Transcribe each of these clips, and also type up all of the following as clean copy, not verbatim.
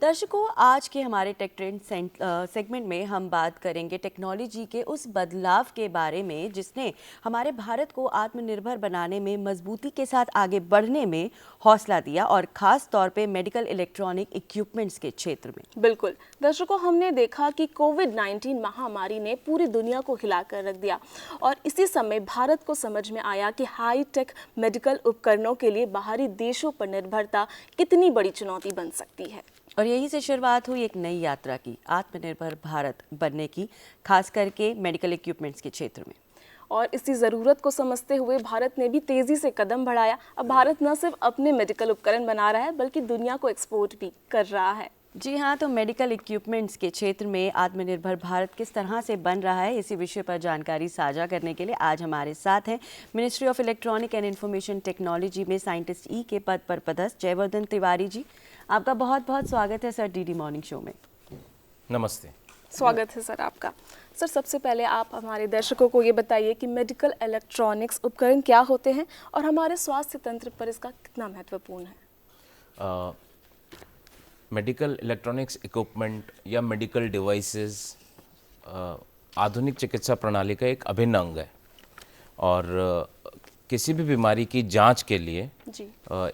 दर्शकों, आज के हमारे टेक ट्रेंड सेगमेंट में हम बात करेंगे टेक्नोलॉजी के उस बदलाव के बारे में जिसने हमारे भारत को आत्मनिर्भर बनाने में मजबूती के साथ आगे बढ़ने में हौसला दिया और ख़ास तौर पे मेडिकल इलेक्ट्रॉनिक इक्विपमेंट्स के क्षेत्र में। बिल्कुल दर्शकों, हमने देखा कि कोविड-19 महामारी ने पूरी दुनिया को हिलाकर रख दिया और इसी समय भारत को समझ में आया कि हाई टेक मेडिकल उपकरणों के लिए बाहरी देशों पर निर्भरता कितनी बड़ी चुनौती बन सकती है। और यहीं से शुरुआत हुई एक नई यात्रा की, आत्मनिर्भर भारत बनने की, खास करके मेडिकल इक्विपमेंट्स के क्षेत्र में। और इसी ज़रूरत को समझते हुए भारत ने भी तेज़ी से कदम बढ़ाया। अब भारत न सिर्फ अपने मेडिकल उपकरण बना रहा है बल्कि दुनिया को एक्सपोर्ट भी कर रहा है। जी हाँ, तो मेडिकल इक्विपमेंट्स के क्षेत्र में आत्मनिर्भर भारत किस तरह से बन रहा है, इसी विषय पर जानकारी साझा करने के लिए आज हमारे साथ हैं ministry of electronic and information technology में साइंटिस्ट ई के पद पर पदस्थ जयवर्धन तिवारी जी। आपका बहुत बहुत स्वागत है सर डीडी मॉर्निंग शो में। नमस्ते। स्वागत है सर आपका। सर, सबसे पहले आप हमारे दर्शकों को ये बताइए कि मेडिकल इलेक्ट्रॉनिक्स उपकरण क्या होते हैं और हमारे स्वास्थ्य तंत्र पर इसका कितना महत्वपूर्ण है। मेडिकल इलेक्ट्रॉनिक्स इक्विपमेंट या मेडिकल डिवाइसेस आधुनिक चिकित्सा प्रणाली का एक अभिन्न अंग है और किसी भी बीमारी की जांच के लिए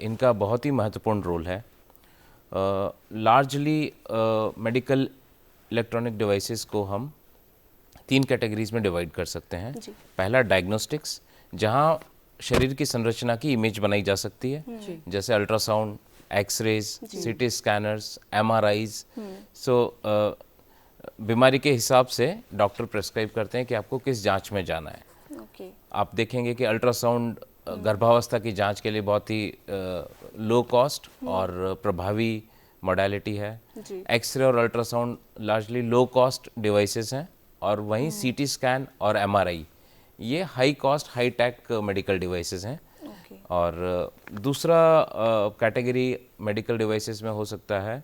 इनका बहुत ही महत्वपूर्ण रोल है। लार्जली मेडिकल इलेक्ट्रॉनिक डिवाइसेस को हम 3 कैटेगरीज में डिवाइड कर सकते हैं। पहला डायग्नोस्टिक्स, जहां शरीर की संरचना की इमेज बनाई जा सकती है, जैसे अल्ट्रासाउंड, एक्सरेज, सीटी स्कैनर्स, एमआरआईज। सो बीमारी के हिसाब से डॉक्टर प्रेस्क्राइब करते हैं कि आपको किस जांच में जाना है। आप देखेंगे कि अल्ट्रासाउंड गर्भावस्था की जांच के लिए बहुत ही लो कॉस्ट और प्रभावी मॉडलिटी है। एक्सरे और ultrasound largely low cost devices हैं और वहीं सीटी स्कैन और एमआरआई ये high cost high tech medical devices हैं। और दूसरा कैटेगरी मेडिकल डिवाइसेस में हो सकता है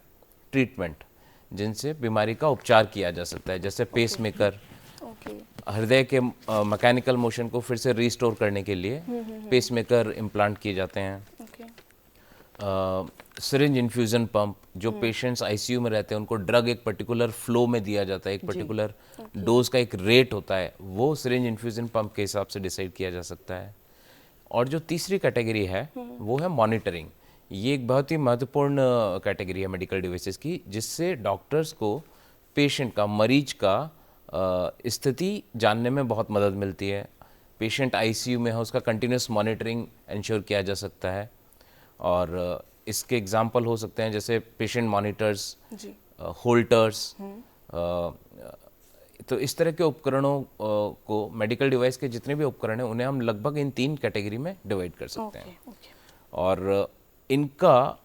ट्रीटमेंट, जिनसे बीमारी का उपचार किया जा सकता है, जैसे पेसमेकर, हृदय के मैकेनिकल मोशन को फिर से रिस्टोर करने के लिए पेसमेकर इम्प्लांट किए जाते हैं। सिरिंज इन्फ्यूज़न पंप, जो पेशेंट्स आईसीयू में रहते हैं उनको ड्रग एक पर्टिकुलर फ्लो में दिया जाता है, एक पर्टिकुलर डोज का एक रेट होता है, वो सिरिंज इन्फ्यूज़न पंप के हिसाब से डिसाइड किया जा सकता है। और जो तीसरी कैटेगरी है वो है मॉनिटरिंग। ये एक बहुत ही महत्वपूर्ण कैटेगरी है मेडिकल डिवाइसेस की, जिससे डॉक्टर्स को पेशेंट का, मरीज का स्थिति जानने में बहुत मदद मिलती है। पेशेंट आईसीयू में है, उसका कंटिन्यूस मॉनिटरिंग इंश्योर किया जा सकता है। और इसके एग्जाम्पल हो सकते हैं जैसे पेशेंट मॉनिटर्स, होल्टर्स। तो इस तरह के उपकरणों को, मेडिकल डिवाइस के जितने भी उपकरण हैं उन्हें हम लगभग इन 3 कैटेगरी में डिवाइड कर सकते हैं। और इनका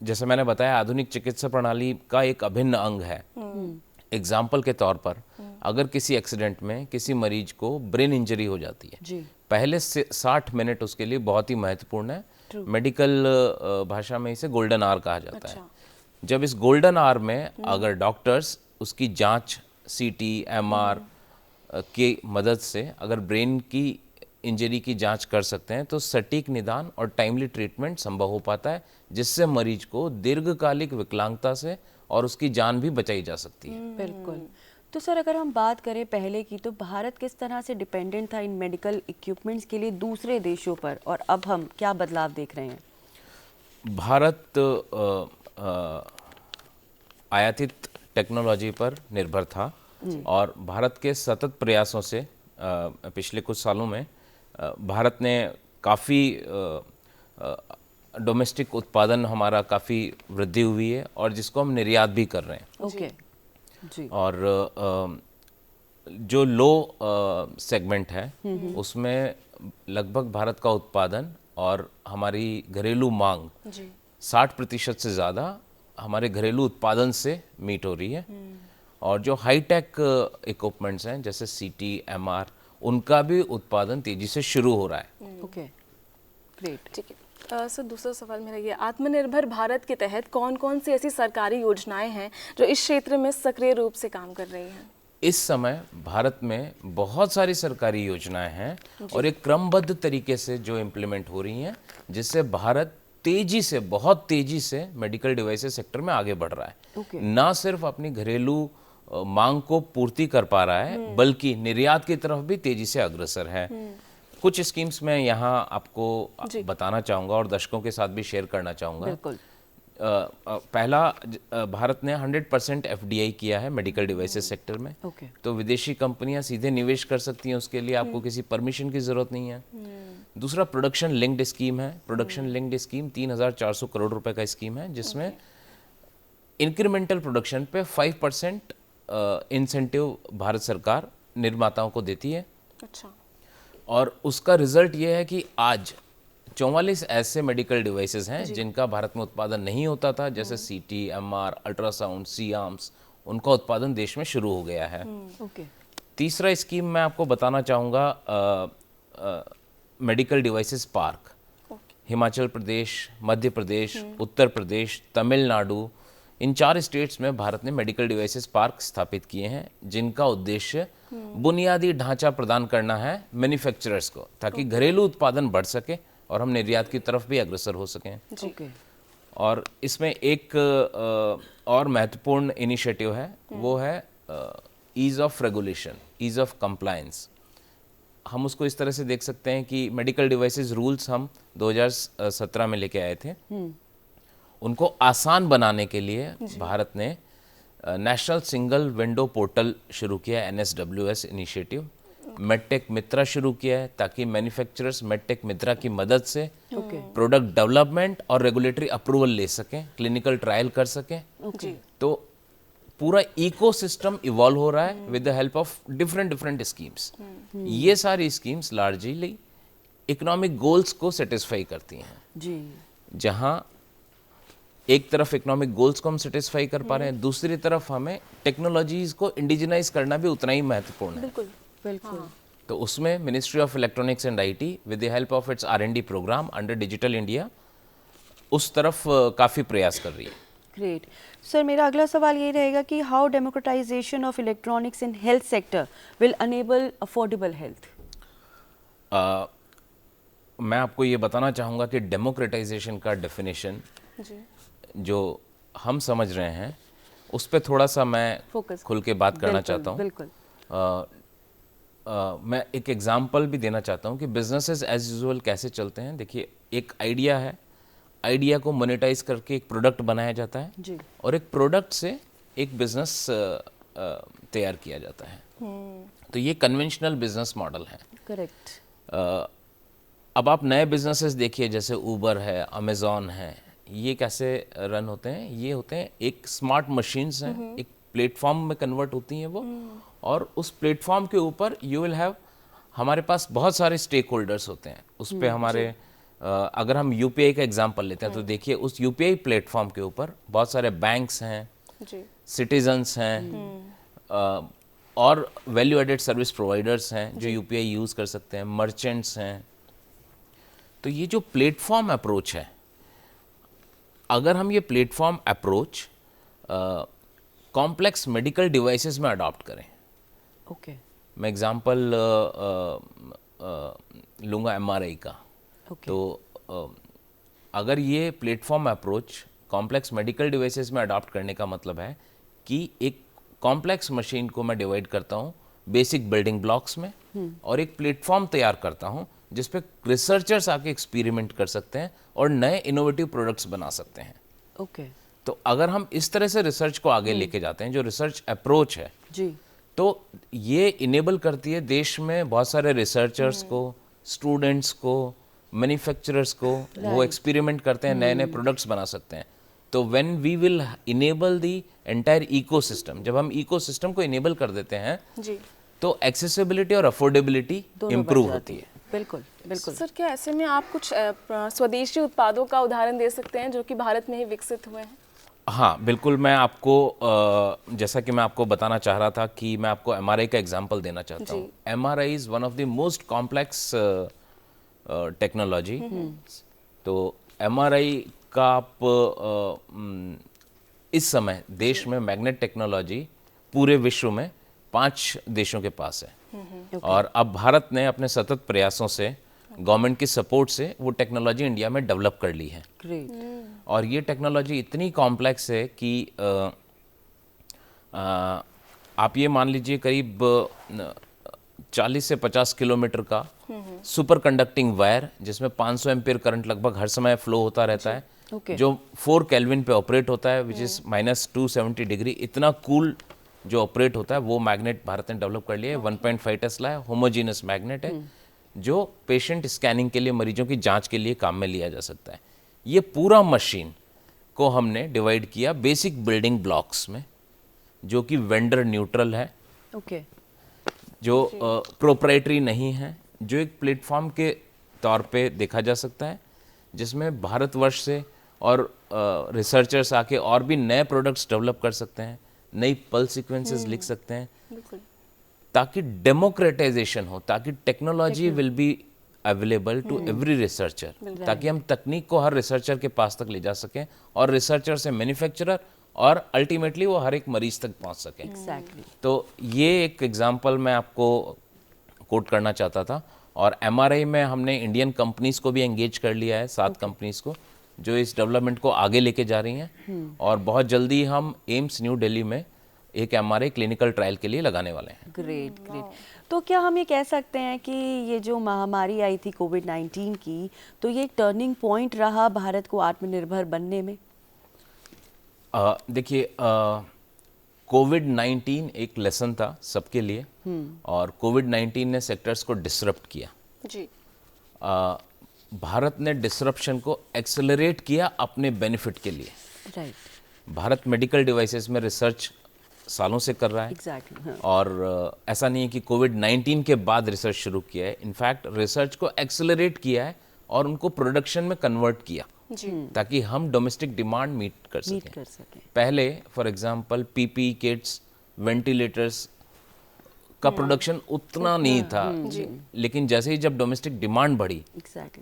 जैसे मैंने बताया आधुनिक चिकित्सा प्रणाली का एक अभिन्न अंग है। एग्जाम्पल के तौर पर अगर किसी एक्सीडेंट में किसी मरीज को ब्रेन इंजरी हो जाती है, पहले से 60 मिनट उसके लिए बहुत ही महत्वपूर्ण है। मेडिकल भाषा में इसे गोल्डन आवर कहा जाता है। जब इस गोल्डन आवर में अगर डॉक्टर्स उसकी जांच सीटी एमआर की मदद से अगर ब्रेन की इंजरी की जांच कर सकते हैं तो सटीक निदान और टाइमली ट्रीटमेंट संभव हो पाता है, जिससे मरीज को दीर्घकालिक विकलांगता से और उसकी जान भी बचाई जा सकती है। बिल्कुल। तो सर, अगर हम बात करें पहले की, तो भारत किस तरह से डिपेंडेंट था इन मेडिकल इक्विपमेंट्स के लिए दूसरे देशों पर, और अब हम क्या बदलाव देख रहे हैं? भारत आयातित टेक्नोलॉजी पर निर्भर था और भारत के सतत प्रयासों से पिछले कुछ सालों में भारत ने काफ़ी डोमेस्टिक उत्पादन हमारा काफ़ी वृद्धि हुई है और जिसको हम निर्यात भी कर रहे हैं। जी। और जो लो सेगमेंट है उसमें लगभग भारत का उत्पादन और हमारी घरेलू मांग 60% से ज़्यादा हमारे घरेलू उत्पादन से मीट हो रही है। और जो हाई टेक इक्विपमेंट्स हैं जैसे सीटी एमआर, उनका भी उत्पादन तेजी से शुरू हो रहा है। Okay, great. ठीक है सर, दूसरा सवाल मेरा ये, आत्मनिर्भर भारत के तहत कौन कौन सी ऐसी सरकारी योजनाएं हैं जो इस क्षेत्र में सक्रिय रूप से काम कर रही हैं? इस समय भारत में बहुत सारी सरकारी योजनाएं हैं और एक क्रमबद्ध तरीके से जो इम्प्लीमेंट हो रही हैं, जिससे भारत तेजी से, बहुत तेजी से मेडिकल डिवाइसेस सेक्टर में आगे बढ़ रहा है। ना सिर्फ अपनी घरेलू मांग को पूर्ति कर पा रहा है, बल्कि निर्यात की तरफ भी तेजी से अग्रसर है। कुछ स्कीम्स मैं यहाँ आपको बताना चाहूँगा और दर्शकों के साथ भी शेयर करना चाहूँगा। बिल्कुल। पहला, भारत ने 100% FDI किया है मेडिकल डिवाइसेस सेक्टर में। तो विदेशी कंपनियां सीधे निवेश कर सकती हैं, उसके लिए आपको किसी परमिशन की ज़रूरत नहीं है। दूसरा, प्रोडक्शन लिंक्ड स्कीम है। प्रोडक्शन लिंक्ड स्कीम 3,400 करोड़ रुपए का स्कीम है, जिसमें इंक्रीमेंटल प्रोडक्शन पे 5% इंसेंटिव भारत सरकार निर्माताओं को देती है। अच्छा। और उसका रिजल्ट ये है कि आज 44 ऐसे मेडिकल डिवाइसेस हैं जिनका भारत में उत्पादन नहीं होता था, जैसे CT, MR, अल्ट्रासाउंड, C-आर्म्स, उनका उत्पादन देश में शुरू हो गया है। तीसरा स्कीम मैं आपको बताना चाहूँगा, medical devices park. Himachal Pradesh, Madhya Pradesh, Uttar Pradesh, Tamil Nadu, इन 4 स्टेट्स में भारत ने मेडिकल डिवाइसेस पार्क स्थापित किए हैं, जिनका उद्देश्य बुनियादी ढांचा प्रदान करना है मैन्युफैक्चरर्स को, ताकि घरेलू उत्पादन बढ़ सके और हम निर्यात की तरफ भी अग्रसर हो सकें। और इसमें एक और महत्वपूर्ण इनिशिएटिव है, वो है ease of regulation, ease of compliance. हम उसको इस तरह से देख सकते हैं कि मेडिकल डिवाइसेस रूल्स हम 2017 में लेके आए थे। उनको आसान बनाने के लिए भारत ने नेशनल सिंगल विंडो पोर्टल शुरू किया, NSWS इनिशिएटिव। मेडटेक मित्रा शुरू किया है, ताकि मैन्युफैक्चरर्स मेडटेक मित्रा की मदद से प्रोडक्ट डेवलपमेंट और रेगुलेटरी अप्रूवल ले सकें, क्लिनिकल ट्रायल कर सकें। तो पूरा इकोसिस्टम इवॉल्व हो रहा है with the help of different schemes. ये सारी स्कीम्स लार्जली इकोनॉमिक गोल्स को सेटिस्फाई करती हैं। जहां एक तरफ इकोनॉमिक गोल्स को हम सेटिस्फाई कर पा रहे हैं, दूसरी तरफ हमें टेक्नोलॉजीज को इंडिजिनाइज करना भी उतना ही महत्वपूर्ण है। बिल्कुल। तो उसमें ministry of electronics and IT with the help of its R&D programme under digital India उस तरफ काफ़ी प्रयास कर रही है। ग्रेट सर, मेरा अगला सवाल ये रहेगा कि how democratisation of electronics in health sector will enable affordable health. मैं आपको ये बताना चाहूँगा कि डेमोक्रेटाइजेशन का डेफिनेशन जो हम समझ रहे हैं, उस पर थोड़ा सा मैं खुल के बात करना चाहता हूँ। बिल्कुल। मैं एक एग्जांपल भी देना चाहता हूँ कि बिजनेसेस एज यूजुअल कैसे चलते हैं। देखिए, एक आइडिया है, आइडिया को मोनेटाइज करके एक प्रोडक्ट बनाया जाता है जी। और एक प्रोडक्ट से एक बिजनेस तैयार किया जाता है। तो ये कन्वेंशनल बिजनेस मॉडल है। करेक्ट। अब आप नए बिजनेसेस देखिए, जैसे ऊबर है, अमेजॉन है, ये कैसे रन होते हैं? ये होते हैं, एक स्मार्ट मशीन्स हैं, एक प्लेटफॉर्म में कन्वर्ट होती हैं वो, और उस प्लेटफॉर्म के ऊपर यू विल हैव, हमारे पास बहुत सारे स्टेक होल्डर्स होते हैं उस पे हमारे। अगर हम UPI का एग्जांपल लेते हैं तो देखिए, उस UPI प्लेटफॉर्म के ऊपर बहुत सारे बैंक्स हैं, सिटीजन्स हैं, और वैल्यू एडेड सर्विस प्रोवाइडर्स हैं जो UPI यूज़ कर सकते हैं, मर्चेंट्स हैं। तो ये जो प्लेटफॉर्म अप्रोच है, अगर हम ये platform approach complex medical devices में अडॉप्ट करें, मैं एग्जांपल लूँगा MRI का। तो अगर ये platform approach complex medical devices में अडॉप्ट करने का मतलब है कि एक कॉम्प्लेक्स मशीन को मैं डिवाइड करता हूँ बेसिक बिल्डिंग ब्लॉक्स में, और एक प्लेटफॉर्म तैयार करता हूँ जिस पे रिसर्चर्स आके एक्सपेरिमेंट कर सकते हैं और नए इनोवेटिव प्रोडक्ट्स बना सकते हैं। तो अगर हम इस तरह से रिसर्च को आगे लेके जाते हैं, जो रिसर्च अप्रोच है जी, तो ये इनेबल करती है देश में बहुत सारे रिसर्चर्स को, स्टूडेंट्स को, मैन्युफैक्चरर्स को, वो एक्सपेरिमेंट करते हैं, नए नए प्रोडक्ट्स बना सकते हैं। तो when we will enable the entire ecosystem, जब हम इकोसिस्टम को इनेबल कर देते हैं जी, तो एक्सेसिबिलिटी और अफोर्डेबिलिटी इंप्रूव होती है। बिल्कुल बिल्कुल। सर, क्या ऐसे में आप कुछ स्वदेशी उत्पादों का उदाहरण दे सकते हैं जो कि भारत में ही विकसित हुए हैं? हाँ बिल्कुल, मैं आपको जैसा कि मैं आपको बताना चाह रहा था कि मैं आपको MRI का एग्जांपल देना चाहता हूँ। MRI is one of the most complex technology. तो MRI का आप इस समय देश में मैग्नेट टेक्नोलॉजी पूरे विश्व में 5 देशों के पास है। और अब भारत ने अपने सतत प्रयासों से गवर्नमेंट के सपोर्ट से वो टेक्नोलॉजी इंडिया में डेवलप कर ली है। ग्रेट। और ये टेक्नोलॉजी इतनी कॉम्प्लेक्स है कि आप ये मान लीजिए करीब 40 से 50 किलोमीटर का सुपर कंडक्टिंग वायर, जिसमें 500 एम्पियर करंट लगभग हर समय फ्लो होता रहता है, Okay. जो 4 केल्विन पे ऑपरेट होता है, विच इज़ -270 डिग्री। इतना कूल जो ऑपरेट होता है वो मैग्नेट भारत ने डेवलप कर लिया है। 1.5 टेस्ला है, होमोजीनस मैग्नेट है, जो पेशेंट स्कैनिंग के लिए, मरीजों की जांच के लिए काम में लिया जा सकता है। ये पूरा मशीन को हमने डिवाइड किया बेसिक बिल्डिंग ब्लॉक्स में, जो कि वेंडर न्यूट्रल है, ओके। जो प्रोप्राइटरी नहीं है, जो एक प्लेटफॉर्म के तौर पे देखा जा सकता है, जिसमें भारतवर्ष से और रिसर्चर्स आके और भी नए प्रोडक्ट्स डेवलप कर सकते हैं, नई पल्स सीक्वेंसेस लिख सकते हैं, ताकि डेमोक्रेटाइजेशन हो, ताकि technology will be available to every researcher, ताकि हम तकनीक को हर रिसर्चर के पास तक ले जा सकें और रिसर्चर से मैन्युफैक्चरर और अल्टीमेटली वो हर एक मरीज तक पहुंच सकें। एग्जैक्टली। तो ये एक एग्जांपल मैं आपको कोट करना चाहता था। और एमआरआई में हमने इंडियन कंपनीज को भी एंगेज कर लिया है, 7 कंपनीज को, जो इस डेवलपमेंट को आगे लेके जा रही हैं। और बहुत जल्दी हम एम्स न्यू दिल्ली में एक एमआरआई क्लिनिकल ट्रायल के लिए लगाने वाले हैं। Great great. तो क्या हम ये कह सकते हैं कि ये जो महामारी आई थी कोविड-19 की, तो ये एक टर्निंग पॉइंट रहा भारत को आत्मनिर्भर बनने में? देखिए, कोविड-19 एक लेसन था सबके लिए, और कोविड-19 ने सेक्टर्स को डिसरप्ट किया जी। भारत ने डिसरप्शन को एक्सेलरेट किया अपने बेनिफिट के लिए। राइट। भारत मेडिकल डिवाइसेस में रिसर्च सालों से कर रहा है। एग्जैक्टली। और ऐसा नहीं है कि कोविड-19 के बाद रिसर्च शुरू किया है, इनफैक्ट रिसर्च को एक्सेलरेट किया है और उनको प्रोडक्शन में कन्वर्ट किया, ताकि हम डोमेस्टिक डिमांड मीट कर सकें। पहले for example PPE kits, ventilators का प्रोडक्शन उतना नहीं था, लेकिन जैसे ही जब डोमेस्टिक डिमांड बढ़ी,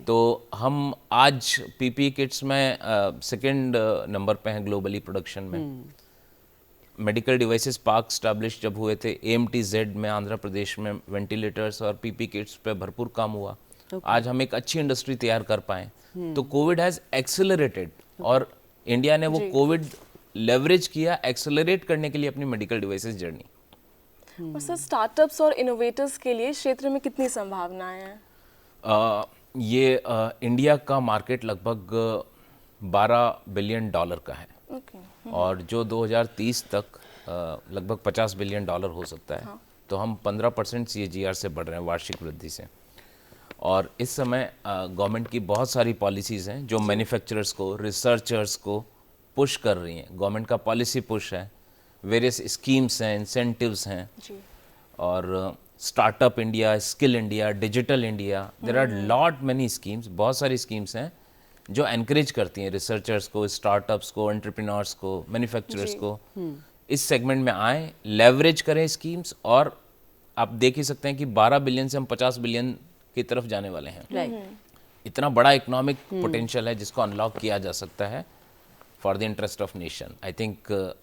तो हम आज पीपीई किट्स में सेकंड नंबर पे हैं ग्लोबली प्रोडक्शन में। मेडिकल डिवाइसेस पार्क स्टैब्लिश जब हुए थे, AMTZ में आंध्र प्रदेश में वेंटिलेटर्स और पीपीई किट्स पे भरपूर काम हुआ। आज हम एक अच्छी इंडस्ट्री तैयार कर पाए। तो कोविड हैज एक्सेलरेटेड, और इंडिया ने वो कोविड लेवरेज किया एक्सेलरेट करने के लिए अपनी मेडिकल डिवाइसेस जर्नी। और सर, स्टार्टअप्स और इनोवेटर्स के लिए क्षेत्र में कितनी संभावनाएं हैं? ये इंडिया का मार्केट लगभग $12 बिलियन का है। और जो 2030 तक लगभग $50 बिलियन हो सकता है। तो हम 15% CAGR से बढ़ रहे हैं, वार्षिक वृद्धि से। और इस समय गवर्नमेंट की बहुत सारी पॉलिसीज़ हैं जो मैन्युफैक्चरर्स को, रिसर्चर्स को पुश कर रही हैं। गवर्नमेंट का पॉलिसी पुश है, वेरियस स्कीम्स हैं, इंसेंटिव्स हैं, और startup India, skill India, digital India, there are lot many schemes, बहुत सारी स्कीम्स हैं जो एनकरेज करती हैं रिसर्चर्स को, स्टार्टअप्स को, एंटरप्रेन्योर्स को, मैन्युफैक्चरर्स को इस सेगमेंट में आए, लेवरेज करें स्कीम्स। और आप देख ही सकते हैं कि 12 बिलियन से हम 50 बिलियन की तरफ जाने वाले हैं। इतना बड़ा इकोनॉमिक पोटेंशियल है जिसको अनलॉक किया जा सकता है for the interest of nation. I think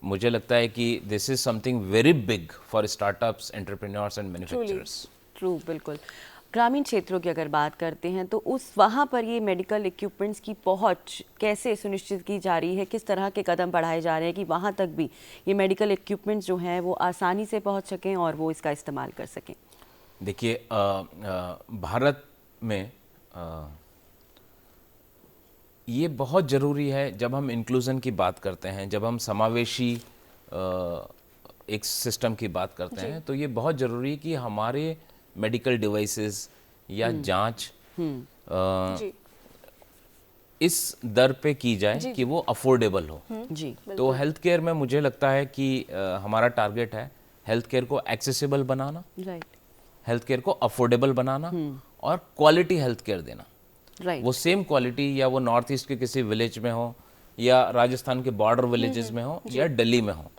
मुझे लगता है कि this is something very big for startups, entrepreneurs and manufacturers. True, बिल्कुल। ग्रामीण क्षेत्रों की अगर बात करते हैं, तो उस वहाँ पर ये मेडिकल इक्विपमेंट्स की पहुँच कैसे सुनिश्चित की जा रही है? किस तरह के कदम बढ़ाए जा रहे हैं कि वहाँ तक भी ये मेडिकल इक्विपमेंट्स जो हैं वो आसानी से पहुँच सकें और वो इसका इस्तेमाल कर सकें? देखिए, भारत में ये बहुत ज़रूरी है जब हम इंक्लूज़न की बात करते हैं, जब हम समावेशी एक सिस्टम की बात करते हैं, तो ये बहुत ज़रूरी है कि हमारे मेडिकल डिवाइसेस या जांच इस दर पे की जाए कि वो अफोर्डेबल हो। जी। तो हेल्थ केयर में मुझे लगता है कि हमारा टारगेट है हेल्थ केयर को एक्सेसिबल बनाना, राइट, हेल्थ केयर को अफोर्डेबल बनाना और क्वालिटी हेल्थ केयर देना। राइट। वो सेम क्वालिटी या वो नॉर्थ ईस्ट के किसी विलेज में हो या राजस्थान के बॉर्डर विलेजेस में हो या दिल्ली में हो,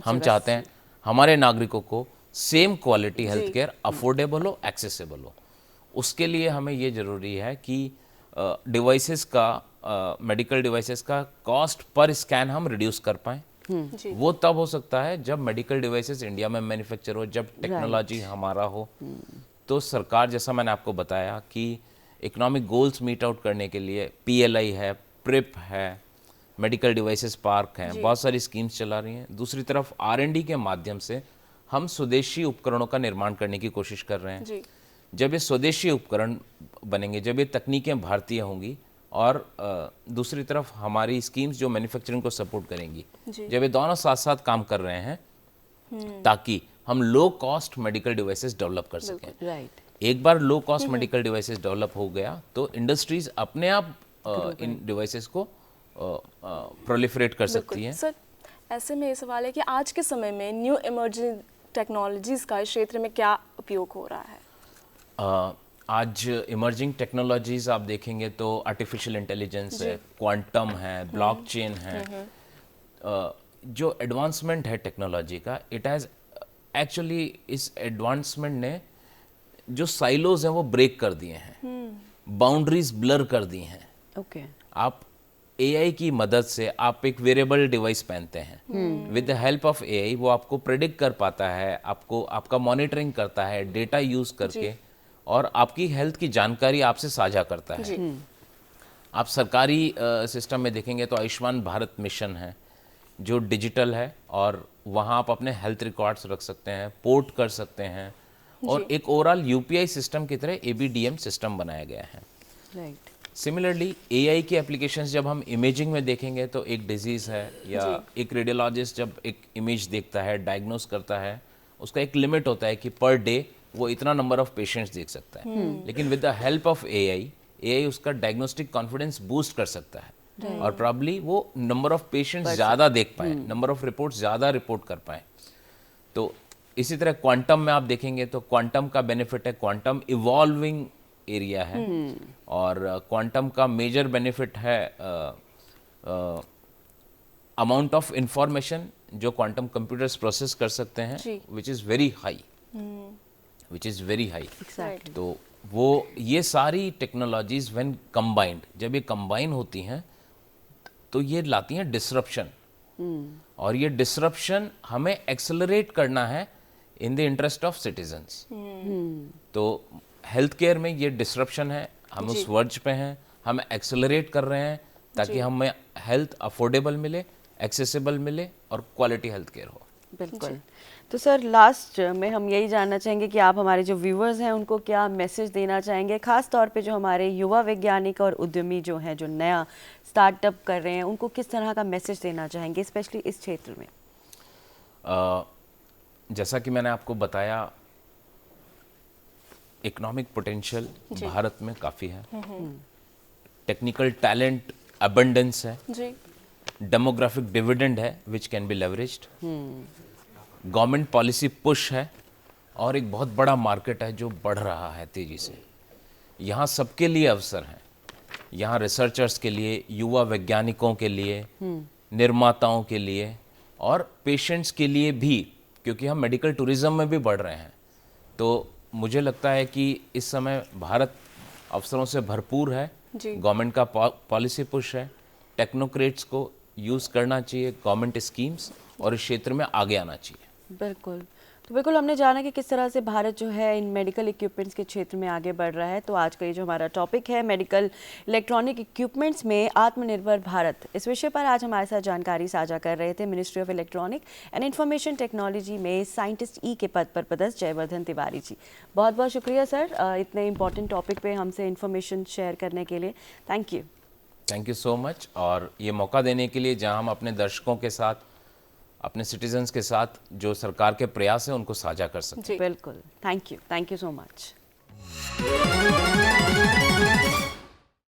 हम चाहते हैं हमारे नागरिकों को same quality health care affordable हो, एक्सेसिबल हो। उसके लिए हमें ये ज़रूरी है कि डिवाइसेस का, मेडिकल डिवाइसेस का कॉस्ट पर स्कैन हम रिड्यूस कर पाएँ। वो तब हो सकता है जब मेडिकल डिवाइसेस इंडिया में मैन्युफैक्चर हो, जब टेक्नोलॉजी हमारा हो, तो सरकार, जैसा मैंने आपको बताया कि इकोनॉमिक गोल्स मीट आउट करने के लिए PLI है, प्रिप है, मेडिकल डिवाइसेस पार्क हैं, बहुत सारी स्कीम्स चला रही हैं। दूसरी तरफ R&D के माध्यम से हम स्वदेशी उपकरणों का निर्माण करने की कोशिश कर रहे हैं। जब ये स्वदेशी उपकरण बनेंगे, जब ये तकनीकें भारतीय होंगी और दूसरी तरफ हमारी स्कीम्स जो मैन्युफैक्चरिंग को सपोर्ट करेंगी, जब ये दोनों साथ साथ काम कर रहे हैं ताकि हम low cost medical devices develop कर सकें। राइट। एक बार low cost medical devices develop हो गया तो इंडस्ट्रीज अपने आप इन डिवाइसेस को प्रोलिफरेट कर सकती हैं। सर, ऐसे में ये सवाल है कि आज के समय में न्यू इमर्जिंग टेक्नोलॉजीज का इस क्षेत्र में क्या उपयोग हो रहा है? आज इमर्जिंग टेक्नोलॉजीज आप देखेंगे तो आर्टिफिशियल इंटेलिजेंस है, क्वांटम है, ब्लॉकचेन है। जो एडवांसमेंट है टेक्नोलॉजी का, इट हैज़ एक्चुअली, इस एडवांसमेंट ने जो साइलोज हैं वो ब्रेक कर दिए हैं, बाउंड्रीज ब्लर कर दी हैं। ओके। आप AI की मदद से आप एक वेरिएबल डिवाइस पहनते हैं, with the help of AI वो आपको प्रेडिक्ट कर पाता है, आपको आपका मॉनिटरिंग करता है डेटा यूज करके, और आपकी हेल्थ की जानकारी आपसे साझा करता है। आप सरकारी सिस्टम में देखेंगे तो आयुष्मान भारत मिशन है जो डिजिटल है, और वहाँ आप अपने हेल्थ रिकॉर्ड्स रख सकते हैं, पोर्ट कर सकते हैं, और एक ओवरऑल UPI सिस्टम की तरह ABDM सिस्टम बनाया गया है। राइट। सिमिलरली AI की एप्लीकेशंस जब हम इमेजिंग में देखेंगे तो एक डिजीज़ है या एक रेडियोलॉजिस्ट जब एक इमेज देखता है, डायग्नोस करता है, उसका एक लिमिट होता है कि पर डे वो इतना नंबर ऑफ पेशेंट्स देख सकता है। लेकिन with the help of AI उसका डायग्नोस्टिक कॉन्फिडेंस बूस्ट कर सकता है, और प्रॉब्ली वो नंबर ऑफ पेशेंट्स ज़्यादा देख पाए, नंबर ऑफ रिपोर्ट्स ज़्यादा रिपोर्ट कर पाए। तो इसी तरह क्वांटम में आप देखेंगे तो क्वांटम का बेनिफिट है, क्वांटम इवॉल्विंग एरिया है, और क्वांटम का मेजर बेनिफिट है अमाउंट ऑफ इंफॉर्मेशन जो क्वांटम कंप्यूटर्स प्रोसेस कर सकते हैं, which is very high, which is very high. तो वो ये सारी टेक्नोलॉजीज व्हेन कंबाइंड, जब ये कंबाइन होती हैं तो ये लाती हैं डिसरप्शन, और ये डिसरप्शन हमें एक्सेलरेट करना है in the interest of citizens. तो हेल्थ केयर में ये डिसरप्शन है, हम उस वर्ज पे हैं, हम एक्सेलरेट कर रहे हैं ताकि हमें हेल्थ अफोर्डेबल मिले, एक्सेसिबल मिले और क्वालिटी हेल्थ केयर हो। बिल्कुल। तो सर, लास्ट में हम यही जानना चाहेंगे कि आप हमारे जो व्यूवर्स हैं उनको क्या मैसेज देना चाहेंगे, खास तौर पे जो हमारे युवा वैज्ञानिक और उद्यमी जो हैं, जो नया स्टार्टअप कर रहे हैं, उनको किस तरह का मैसेज देना चाहेंगे, स्पेशली इस क्षेत्र में? जैसा कि मैंने आपको बताया, इकोनॉमिक पोटेंशियल भारत में काफ़ी है, टेक्निकल टैलेंट अबंडेंस है, डेमोग्राफिक डिविडेंड है which can be leveraged, government policy push है, और एक बहुत बड़ा मार्केट है जो बढ़ रहा है तेज़ी से। यहाँ सबके लिए अवसर हैं, यहाँ रिसर्चर्स के लिए, युवा वैज्ञानिकों के लिए, निर्माताओं के लिए, और पेशेंट्स के लिए भी, क्योंकि हम मेडिकल टूरिज्म में भी बढ़ रहे हैं। तो मुझे लगता है कि इस समय भारत अवसरों से भरपूर है, गवर्नमेंट का पॉलिसी पुश है, टेक्नोक्रेट्स को यूज़ करना चाहिए, गवर्नमेंट स्कीम्स, और इस क्षेत्र में आगे आना चाहिए। बिल्कुल। तो बिल्कुल हमने जाना कि किस तरह से भारत जो है इन मेडिकल इक्विपमेंट्स के क्षेत्र में आगे बढ़ रहा है। तो आज का ये जो हमारा टॉपिक है, मेडिकल इलेक्ट्रॉनिक इक्विपमेंट्स में आत्मनिर्भर भारत, इस विषय पर आज हमारे साथ जानकारी साझा कर रहे थे ministry of electronic and information technology में साइंटिस्ट ई के पद पर पदस्थ जयवर्धन तिवारी जी। बहुत बहुत शुक्रिया सर, इतने इंपॉर्टेंट टॉपिक पे हमसे इन्फॉर्मेशन शेयर करने के लिए। थैंक यू सो मच, और ये मौका देने के लिए जहाँ हम अपने दर्शकों के साथ, अपने सिटीजन्स के साथ जो सरकार के प्रयास हैं उनको साझा कर सकते हैं। बिल्कुल, थैंक यू सो मच।